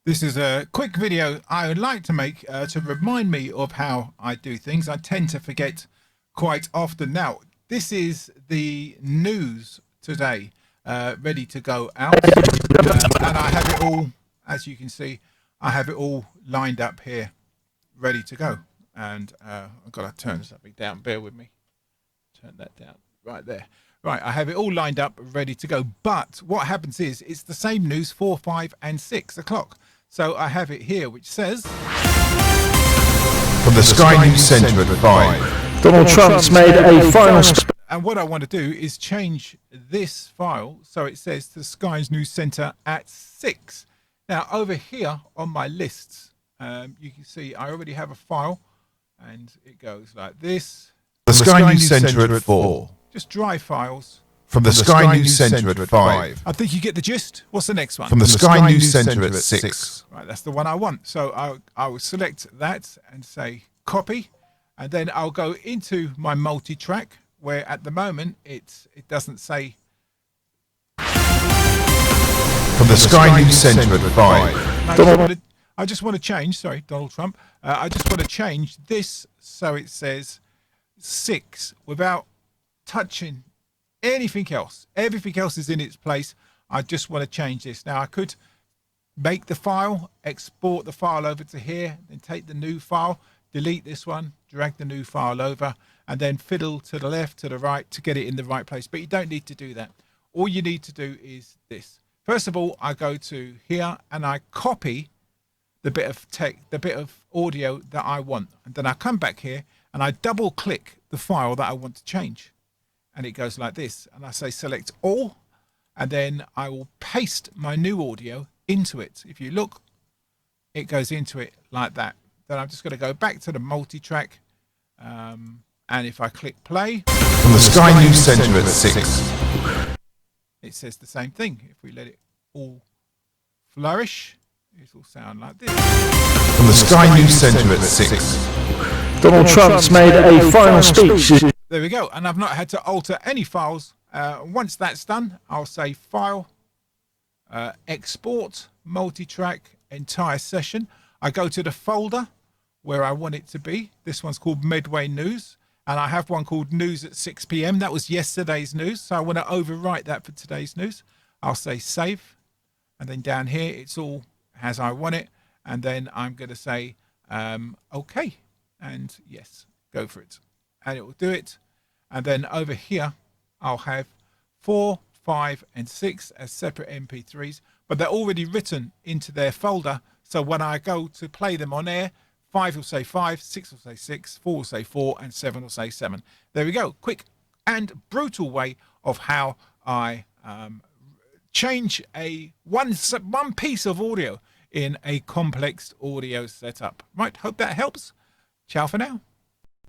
This is a quick video I would like to make to remind me of how I do things. I tend to forget quite often. Now, this is the news today, ready to go out. And I have it all, as you can see, I have it all lined up here, ready to go. And I've got to turn something down. Bear with me. Turn that down right there. Right, I have it all lined up, ready to go. But what happens is it's the same news 4, 5 and 6 o'clock. So I have it here, which says... From the Sky News Centre at 5. Donald Trump's made a final... And what I want to do is change this file so it says to the Sky News Centre at 6. Now, over here on my lists, you can see I already have a file. And it goes like this. The Sky News Centre at 4. Just dry files. From the Sky News Centre at 5. I think you get the gist. What's the next one? From the Sky News Centre at 6. Right, that's the one I want. So I will select that and say copy. And then I'll go into my multi-track, where at the moment it doesn't say. From the Sky News Centre at 5. I just want to change, sorry, Donald Trump. I just want to change this so it says 6 without touching anything else. Everything else is in its place. I just want to change this. Now I could make the file, export the file over to here, then take the new file, delete this one, drag the new file over, and then fiddle to the left, to the right to get it in the right place. But you don't need to do that. All you need to do is this. First of all, I go to here and I copy the bit of the bit of audio that I want. And then I come back here and I double click the file that I want to change. And it goes like this. And I say select all, and then I will paste my new audio into it. If you look, it goes into it like that. Then I'm just going to go back to the multi-track. And if I click play. From the Sky News Centre at 6. It says the same thing. If we let it all flourish, it will sound like this. From the Sky News Centre at 6. Donald Trump's made a final speech. There we go. And I've not had to alter any files. Once that's done, I'll say file, export, multi-track, entire session. I go to the folder where I want it to be. This one's called Midway News. And I have one called News at 6 p.m. That was yesterday's news. So I want to overwrite that for today's news. I'll say save. And then down here, it's all as I want it. And then I'm going to say, OK. And yes, go for it. And it will do it. And then over here, I'll have 4, 5 and 6 as separate MP3s. But they're already written into their folder. So when I go to play them on air, 5 will say 5, 6 will say 6, 4 will say 4, and 7 will say 7. There we go. Quick and brutal way of how I change one piece of audio in a complex audio setup. Right, hope that helps. Ciao for now.